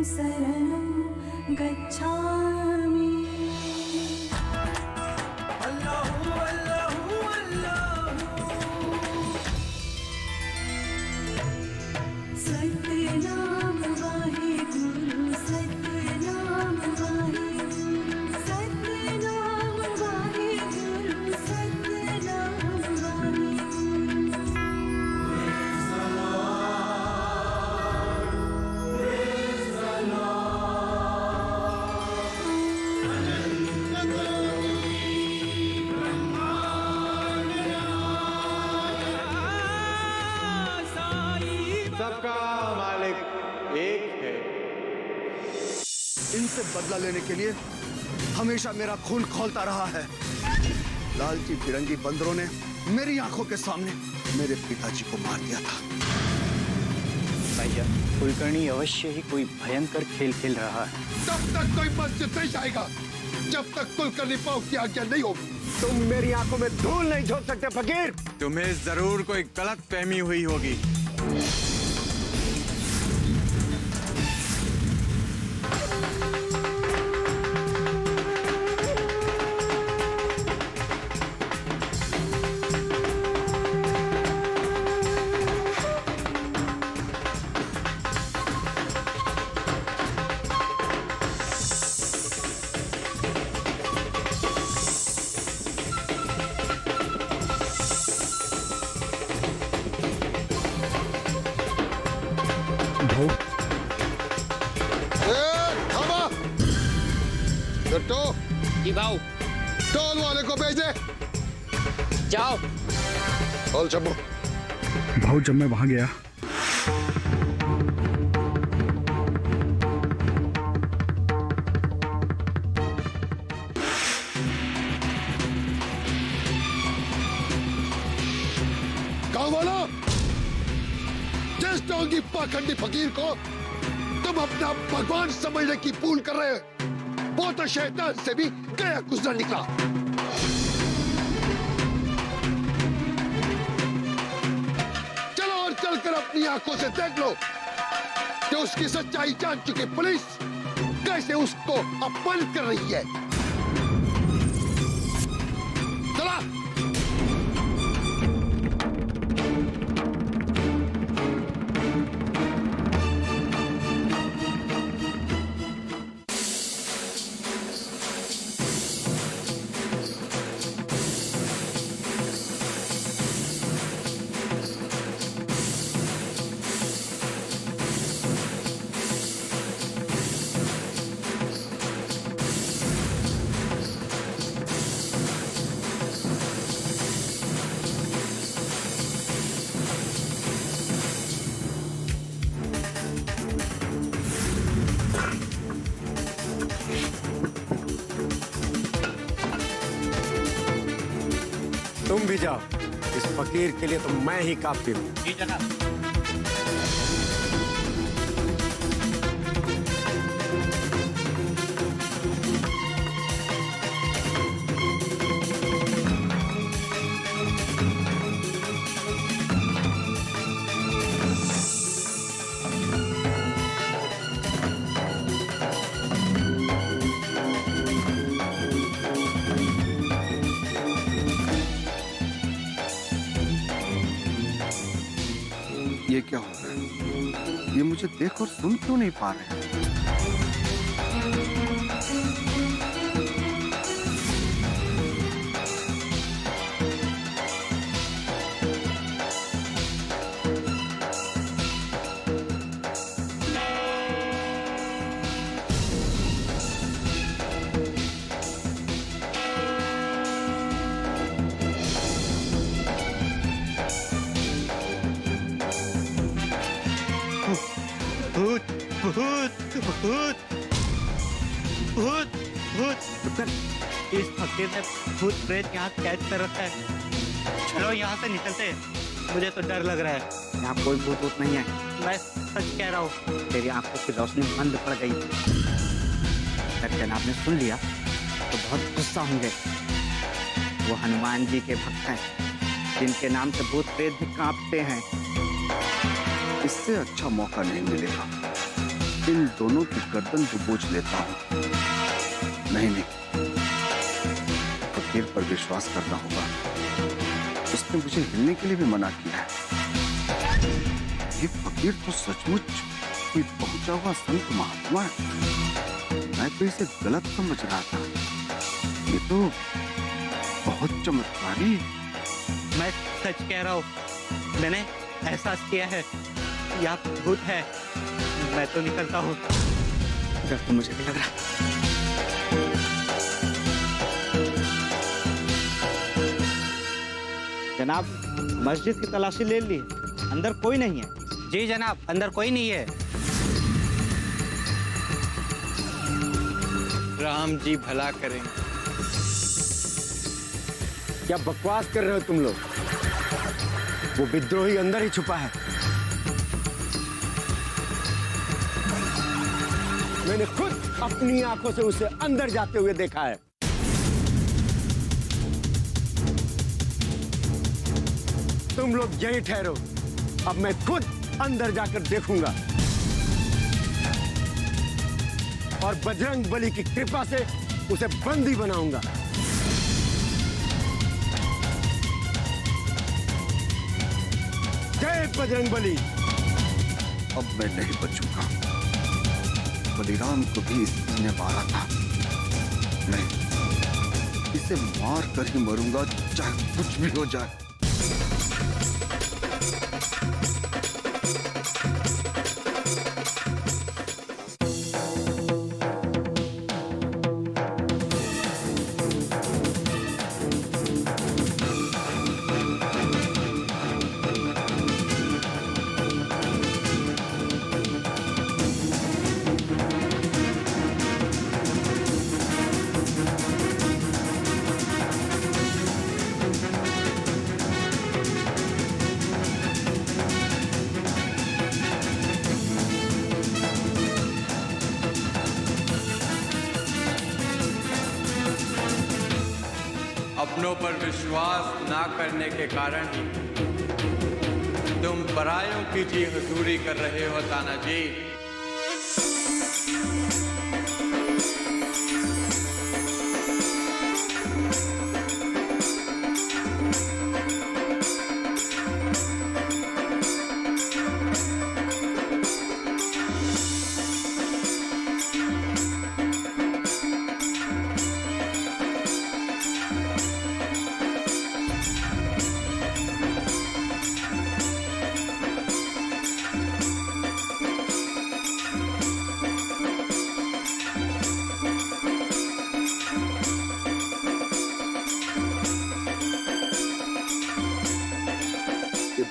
शरणं गच्छामि। सतनाम वाहेगुरु, सतनाम वाहेगुरु, सतनाम वाहेगुरु, सतनाम वाहेगुरु। सबका मालिक एक है। इनसे बदला लेने के लिए हमेशा मेरा खून खौलता रहा है। लालची फिरंगी बंदरों ने मेरी आंखों के सामने मेरे पिताजी को मार दिया था। भाईजान, कुलकर्णी अवश्य ही कोई भयंकर खेल खेल रहा है। तब तक कोई मस्जिद नहीं जाएगा जब तक कुलकर्णी पाव की आज्ञा नहीं होगी। तुम मेरी आंखों में धूल नहीं झोंक सकते फकीर। तुम्हें जरूर कोई गलत फहमी हुई होगी। गट्टो, जी भाऊ। टोल वाले को भेज दे। जाओ। बोल चब्बू। भाऊ, जब मैं वहां गया गाँव वालों, जिस डोंगी पाखंडी फकीर को तुम अपना भगवान समझने की भूल कर रहे हो, वो तो शैतान से भी गया गुजर निकला। चलो और चलकर अपनी आंखों से देख लो कि उसकी सच्चाई जान चुकी पुलिस कैसे उसको अपमानित कर रही है। चला। तुम भी जाओ। इस फकीर के लिए तो मैं ही काफी हूँ। जी जनाब। ये क्या हो रहा है? ये मुझे देख और सुन क्यों नहीं पा रहे हैं? भूत भूत भूत भूत भूत। इस फकीर ने भूत प्रेत यहाँ कैद कर रखा है। चलो यहाँ से निकलते हैं। मुझे तो डर लग रहा है। यहाँ कोई भूत वूत नहीं है। मैं सच कह रहा हूँ। तेरी आंखों की रोशनी बंद पड़ गई। अगर जनाब ने सुन लिया तो बहुत गुस्सा होंगे। वो हनुमान जी के भक्त हैं, जिनके नाम से भूत प्रेत भी कांपते हैं। इससे अच्छा मौका नहीं मिलेगा। इन दोनों की गर्दन दबोच लेता हूं। नहीं नहीं, फकीर पर विश्वास करना होगा। उसने मुझे हिलने के लिए भी मना किया है। ये फकीर तो सचमुच कोई पहुंचा हुआ संत महात्मा है। मैं तो इसे गलत समझ रहा था। ये तो बहुत चमत्कारी। मैं सच कह रहा हूँ, मैंने एहसास किया है कि आप भूत है। मैं तो निकलता हूँ। डर तो मुझे भी लग रहा है। जनाब, मस्जिद की तलाशी ले ली, अंदर कोई नहीं है। जी जनाब, अंदर कोई नहीं है। राम जी भला करेंगे। क्या बकवास कर रहे हो तुम लोग? वो विद्रोही अंदर ही छुपा है। मैंने खुद अपनी आंखों से उसे अंदर जाते हुए देखा है। तुम लोग यहीं ठहरो, अब मैं खुद अंदर जाकर देखूंगा और बजरंग बली की कृपा से उसे बंदी बनाऊंगा। जय बजरंग बली। अब मैं नहीं बचूंगा। बलिराम को भी इसने मारा था। नहीं, इसे मार कर ही मरूंगा, चाहे कुछ भी हो जाए। अपनों पर विश्वास ना करने के कारण ही तुम परायों की जी हुजूरी कर रहे हो तानाजी।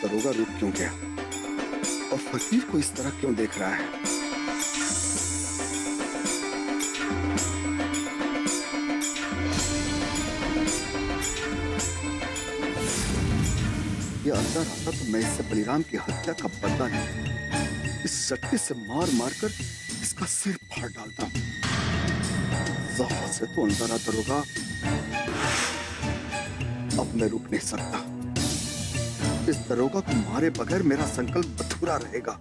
दरोगा रुक क्यों गया और फकीर को इस तरह क्यों देख रहा है? ये अंदर आता तो मैं इससे बलिराम की हत्या का बदला नहीं, इस सट्टे से मार मारकर इसका सिर फाड़ डालता। ज़हर से तो अंदर आ दरोगा। अब मैं रुक नहीं सकता। इस दरोगा को मारे बगैर मेरा संकल्प अधूरा रहेगा।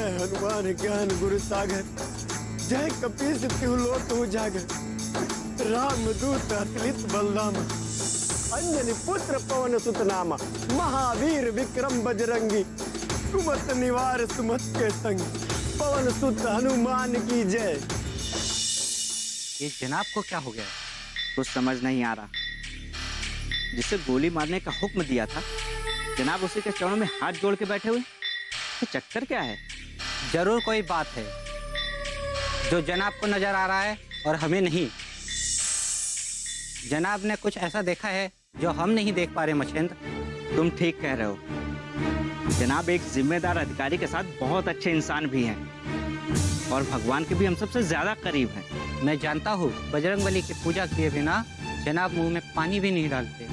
हनुमान ज्ञान गुरु सागर, जय कपीस तिहु लोक उजागर, राम दूत अतुलित बलधामा, अंजनी पुत्र पवन सुत नामा, महावीर विक्रम बजरंगी, कुमत निवार सुमत के संग, पवन सुत हनुमान की जय। ये जनाब को क्या हो गया? कुछ समझ नहीं आ रहा। जिसे गोली मारने का हुक्म दिया था, जनाब उसी के चरणों में हाथ जोड़ के बैठे हुए। तो चक्कर क्या है? जरूर कोई बात है जो जनाब को नजर आ रहा है और हमें नहीं। जनाब ने कुछ ऐसा देखा है जो हम नहीं देख पा रहे। मछेंद्र, तुम ठीक कह रहे हो। जनाब एक जिम्मेदार अधिकारी के साथ बहुत अच्छे इंसान भी हैं और भगवान के भी हम सबसे ज्यादा करीब हैं। मैं जानता हूँ बजरंगबली की पूजा किए बिना जनाब मुंह में पानी भी नहीं डालते।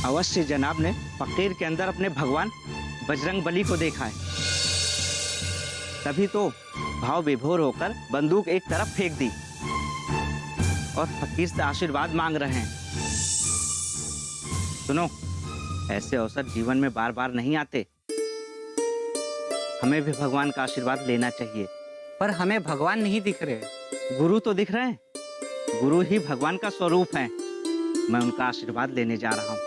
अवश्य जनाब ने फकीर के अंदर अपने भगवान बजरंगबली को देखा है, तभी तो भाव विभोर होकर बंदूक एक तरफ फेंक दी और फकीर से आशीर्वाद मांग रहे हैं। सुनो, ऐसे अवसर जीवन में बार बार नहीं आते, हमें भी भगवान का आशीर्वाद लेना चाहिए। पर हमें भगवान नहीं दिख रहे। गुरु तो दिख रहे हैं, गुरु ही भगवान का स्वरूप है। मैं उनका आशीर्वाद लेने जा रहा हूँ।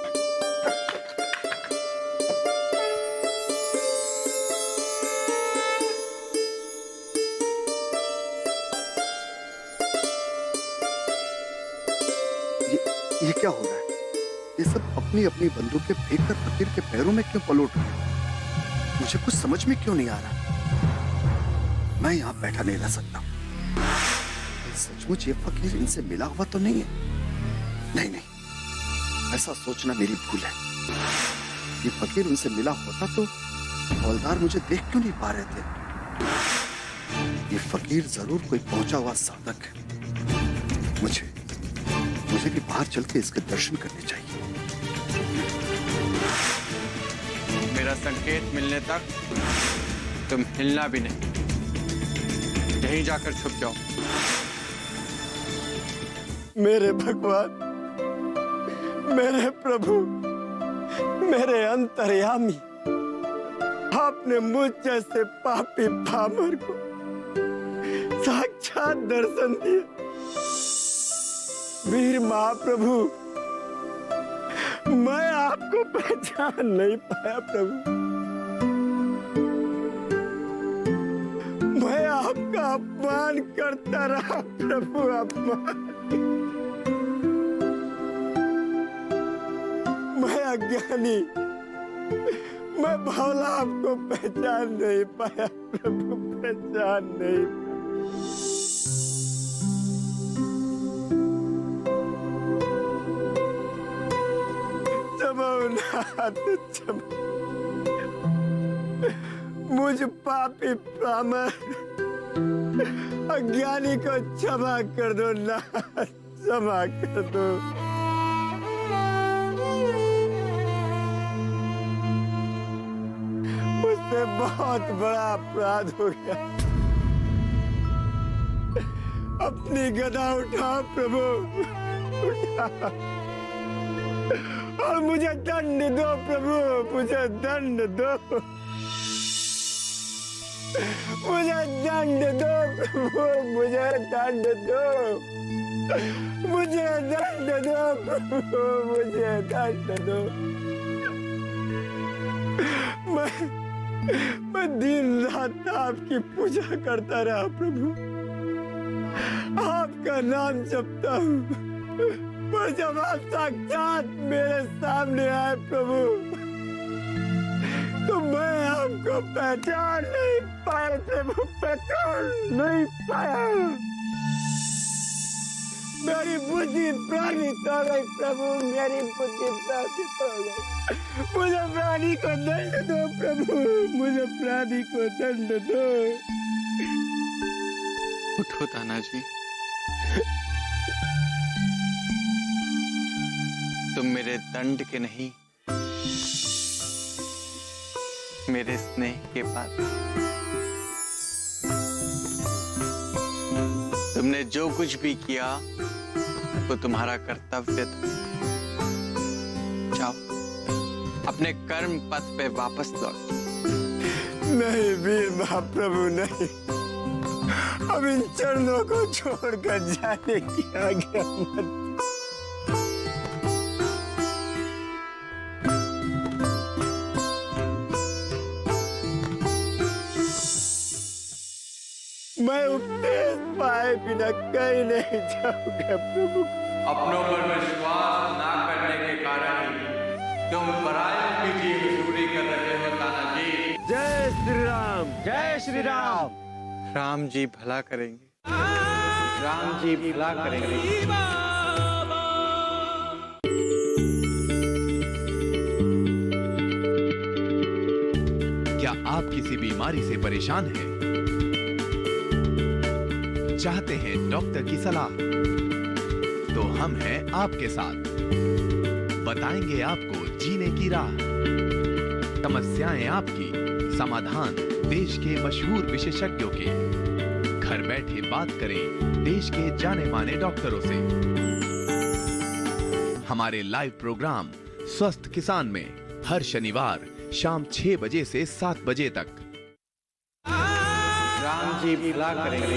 ये क्या हो रहा है? ये सब अपनी अपनी बंदूकें फेंककर फकीर के पैरों में क्यों पलट रहे हैं? मुझे कुछ समझ में क्यों नहीं आ रहा। मैं यहाँ बैठा नहीं रह सकता। सचमुच ये फकीर इनसे मिला हुआ तो नहीं है? नहीं, ऐसा सोचना मेरी भूल है। ये फकीर उनसे मिला होता तो हवलदार मुझे देख क्यों नहीं पा रहे थे? ये फकीर जरूर कोई पहुंचा हुआ साधक है। मुझे भी बाहर चल के इसके दर्शन करने चाहिए। मेरा संकेत मिलने तक तुम हिलना भी नहीं, यहीं जाकर छुप जाओ। मेरे भगवान, मेरे प्रभु, मेरे अंतर्यामी, आपने मुझ जैसे पापी पामर को साक्षात दर्शन दिया। वीर महाप्रभु, मैं आपको पहचान नहीं पाया प्रभु। मैं आपका अपमान करता रहा प्रभु, अपमान। मैं अज्ञानी, मैं भोला आपको पहचान नहीं पाया प्रभु, पहचान नहीं पाया। मुझ पापी पामर अज्ञानी को क्षमा कर दो ना, क्षमा कर दो। मुझसे बहुत बड़ा अपराध हो गया। अपनी गदा उठाओ प्रभु, उठाओ और मुझे दंड दो प्रभु, मुझे दंड दो, मुझे दंड दो प्रभु, मुझे दंड दो, मुझे दंड दो प्रभु, मुझे दंड दो। मैं दिन रात आपकी पूजा करता रहा प्रभु, आपका नाम जपता हूँ, पर जब आप साक्षात मेरे सामने आए प्रभु, तो मैं आपको पहचान नहीं पाया प्रभु, पहचान नहीं पाया। मेरी बुद्धि भ्रमित हो गई प्रभु, मेरी बुद्धि भ्रमित हो गई। मुझे प्राणी को दंड दो प्रभु, मुझे प्राणी को दंड दो। उठो तानाजी, तुम मेरे दंड के नहीं, मेरे स्नेह के पात्र। तुमने जो कुछ भी किया वो तुम्हारा कर्तव्य था। जाओ अपने कर्म पथ पे वापस लौट। नहीं वीर महाप्रभु, नहीं, अब इन चरणों को छोड़कर जाने की आज्ञा मत। मैं उपदेश पाए बिना कहीं नहीं जाऊंगा प्रभु। अपनों पर विश्वास ना करने के कारण तुम परायों की जी मजदूरी कर रहे हो तानाजी। जय श्री राम, जय श्री राम। राम जी भला करेंगे, राम जी भला करेंगे। बीमारी से परेशान हैं, चाहते हैं डॉक्टर की सलाह, तो हम हैं आपके साथ, बताएंगे आपको जीने की राह। समस्याएं आपकी, समाधान देश के मशहूर विशेषज्ञों के। घर बैठे बात करें देश के जाने माने डॉक्टरों से। हमारे लाइव प्रोग्राम स्वस्थ किसान में हर शनिवार शाम 6 बजे से 7 बजे तक। राम जी भला करेंगे।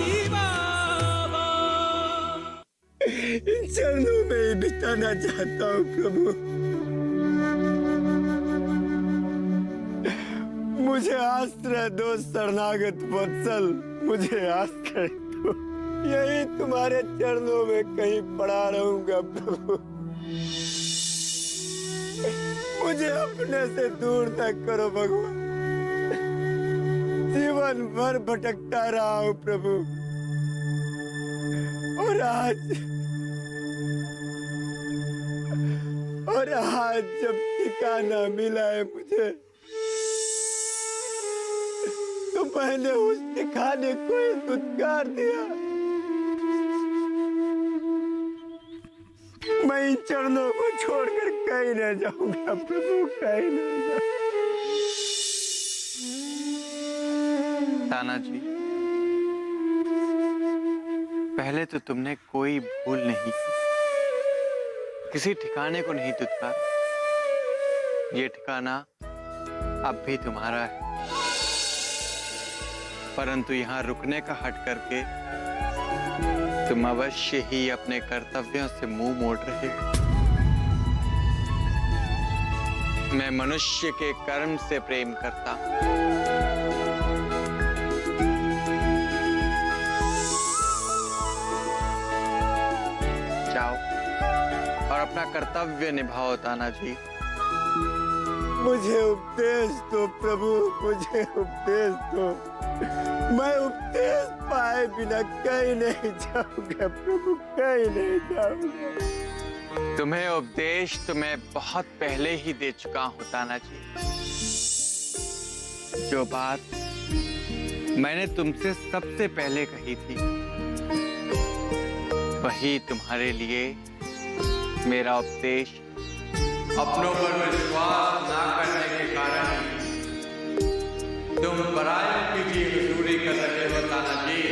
इन चरणों में ही बिताना चाहता हूँ प्रभु। मुझे आश्रय दो शरणागत वत्सल, मुझे आश्रय दो। यही तुम्हारे चरणों में कहीं पड़ा रहूंगा प्रभु। मुझे अपने से दूर न करो भगवान। जीवन भर भटकता रहा हूँ प्रभु, और आज जब ठिकाना मिला है मुझे, तो मैंने उस ठिकाने को ही दुत्कार दिया। मैं इन चरणों को छोड़कर कहीं न जाऊंगा प्रभु, कहीं न जाऊंगा। ताना जी, पहले तो तुमने कोई भूल नहीं की, किसी ठिकाने को नहीं दुत्कारा। ये ठिकाना अब भी तुम्हारा है, परंतु यहाँ रुकने का हट करके तुम अवश्य ही अपने कर्तव्यों से मुंह मोड़ रहे हो। मैं मनुष्य के कर्म से प्रेम करता हूं। जाओ और अपना कर्तव्य निभाओ ताना जी। मुझे उपदेश दो प्रभु, मुझे उपदेश दो। मैं उपदेश पाए बिना कहीं नहीं जाऊंगा प्रभु, कहीं नहीं जाऊंगा। तुम्हें उपदेश तो मैं बहुत पहले ही दे चुका हूं ताना जी। जो बात मैंने तुमसे सबसे पहले कही थी, वही तुम्हारे लिए मेरा उपदेश। अपनों पर विश्वास ना करने के कारण तुम पराये की भी मजदूरी कर रहे हो ताना जी।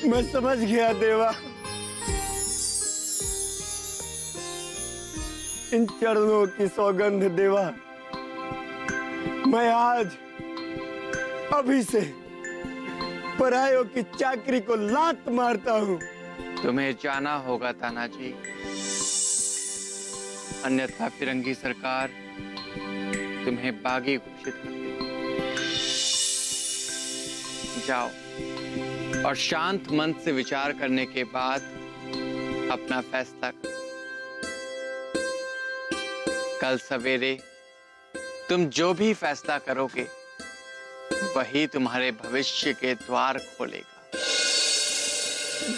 मैं समझ गया देवा। इन चरणों की सौगंध देवा, मैं आज अभी से परायों की चाकरी को लात मारता हूँ। तुम्हें जाना होगा ताना जी, अन्यथा फिरंगी सरकार तुम्हें बागी घोषित कर देगी। जाओ और शांत मन से विचार करने के बाद अपना फैसला करो। कल सवेरे तुम जो भी फैसला करोगे, वही तुम्हारे भविष्य के द्वार खोलेगा।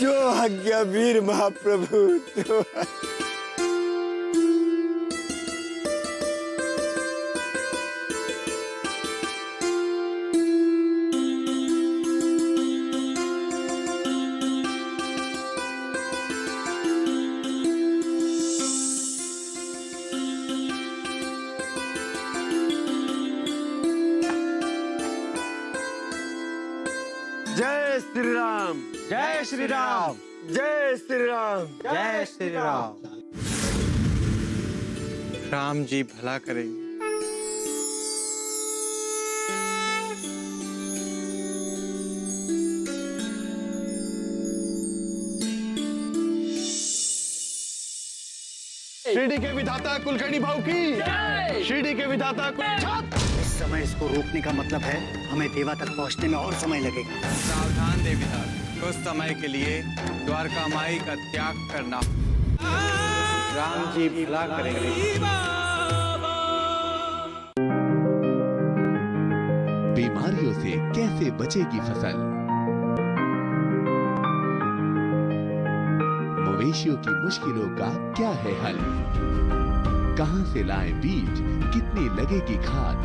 जो आज्ञा वीर महाप्रभु, जो जय श्री राम, जय श्री राम, जय श्री राम, जय श्री राम। राम जी भला करेंगे। शिरडी के विधाता कुलकर्णी भाऊ की, शिरडी के विधाता इस समय इसको रोकने का मतलब है हमें देवा तक पहुंचने में और समय लगेगा। सावधान देवीदास, कुछ समय के लिए द्वारका माई का त्याग करना। राम जी भला करेंगे। बीमारियों से कैसे बचेगी फसल? मवेशियों की मुश्किलों का क्या है हल? कहां से लाएं बीज, कितनी लगेगी खाद,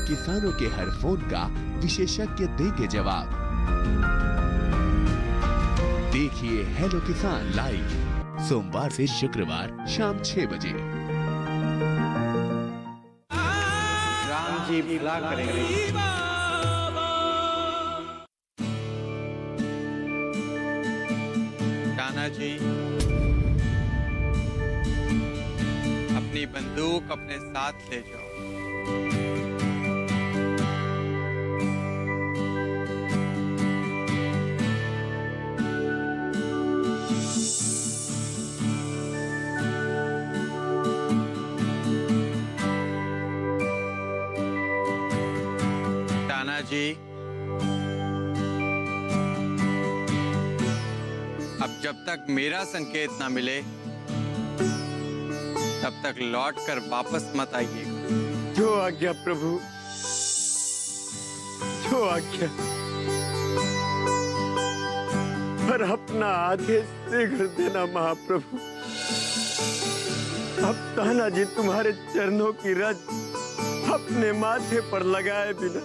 किसानों के हर फोन का विशेषज्ञ देंगे जवाब। देखिए हेलो किसान लाइव सोमवार से शुक्रवार शाम 6 बजे। राम जी भला करेंगे। कान्हा जी, अपनी बंदूक अपने साथ ले जाओ। कान्हा जी, अब जब तक मेरा संकेत ना मिले तब तक लौट कर वापस मत आइएगा। जो आज्ञा प्रभु, जो आज्ञा। पर अपना आदेश शीघ्र देना महाप्रभु। अब तानाजी तुम्हारे चरणों की रज अपने माथे पर लगाए बिना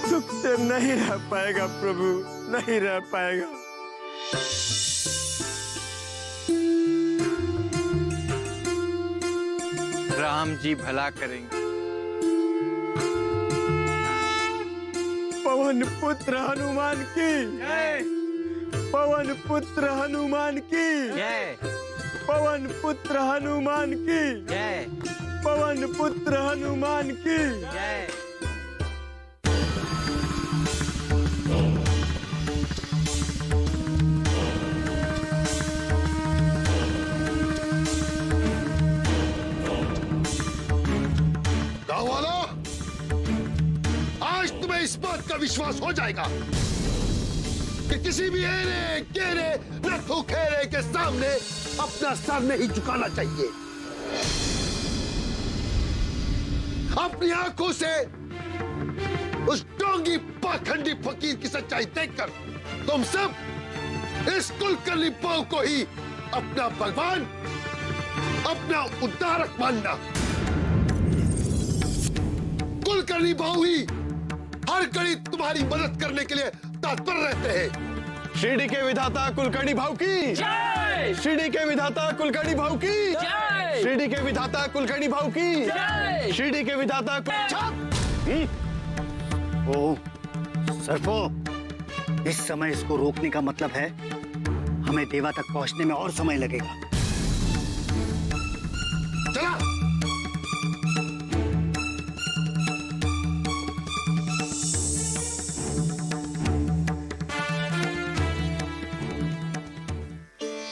सुख से नहीं रह पाएगा प्रभु, नहीं रह पाएगा। राम जी भला करेंगे। पवन पुत्र हनुमान की जय। पवन पुत्र हनुमान की जय। पवन पुत्र हनुमान की जय। पवन पुत्र हनुमान की जय। गाँव वालों, आज तुम्हें इस बात का विश्वास हो जाएगा कि किसी भी एरे केरे नथु खेरे के सामने अपना सर नहीं झुकाना चाहिए। अपनी आंखों से उस डोंगी पाखंडी फकीर की सच्चाई देखकर तुम सब इस कुलकर्णी पाव को ही अपना भगवान, अपना उद्धारक मानना। कुलकर्णी भाव ही हर घड़ी तुम्हारी मदद करने के लिए तत्पर रहते हैं। शिरडी के विधाता कुलकर्णी भाव की जय। शिरडी के विधाता कुलकर्णी भाव की जय। शिरडी के विधाता कुलकर्णी भाव की जय। शिरडी के विधाता ओ सर्पो, इस समय इसको रोकने का मतलब है हमें देवा तक पहुंचने में और समय लगेगा। चला।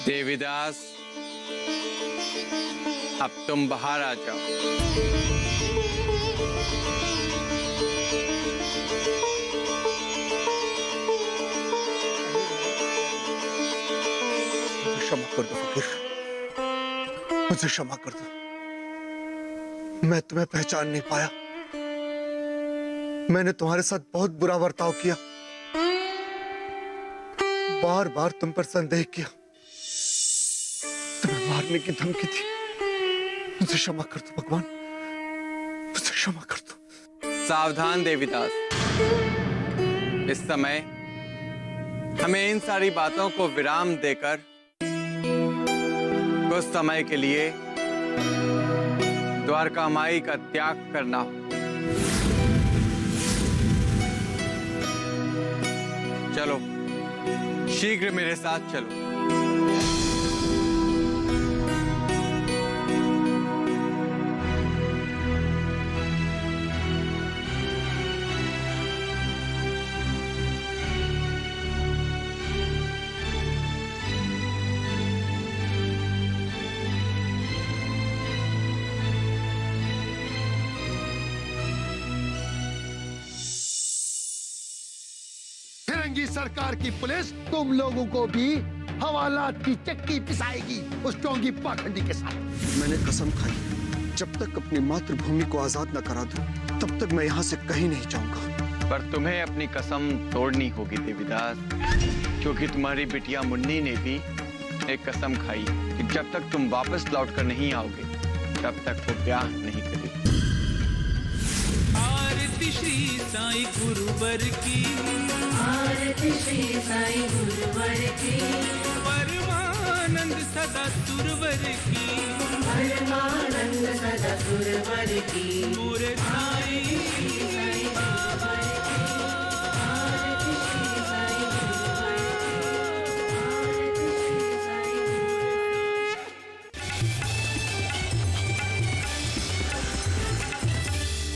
देवीदास, अब तुम बाहर आ जाओ। क्षमा कर दो फकीर, मुझे क्षमा कर दो। मैं तुम्हें पहचान नहीं पाया। मैंने तुम्हारे साथ बहुत बुरा बर्ताव किया, बार बार तुम पर संदेह किया, तुम्हें मारने की धमकी दी। मुझे क्षमा कर दो भगवान, मुझे क्षमा कर दो। सावधान देवीदास, इस समय हमें इन सारी बातों को विराम देकर कुछ समय के लिए द्वारका माई का त्याग करना हो। चलो, शीघ्र मेरे साथ चलो। फिरंगी सरकार की पुलिस तुम लोगों को भी हवालात की चक्की पिसाएगी उस टोंगी पाखंडी के साथ। मैंने कसम खाई, जब तक अपनी मातृभूमि को आजाद न करा दूं, तब तक मैं यहाँ से कहीं नहीं जाऊंगा। पर तुम्हें अपनी कसम तोड़नी होगी देवीदास, क्योंकि तुम्हारी बिटिया मुन्नी ने भी एक कसम खाई कि जब तक तुम वापस लौट कर नहीं आओगे तब तक वो ब्याह नहीं करेगी। आरती श्री साईं गुरुवर की, आरती श्री साईं गुरुवर की, परमानंद सदा सुरवर की, परमानंद सदा सुरवर की, पूरे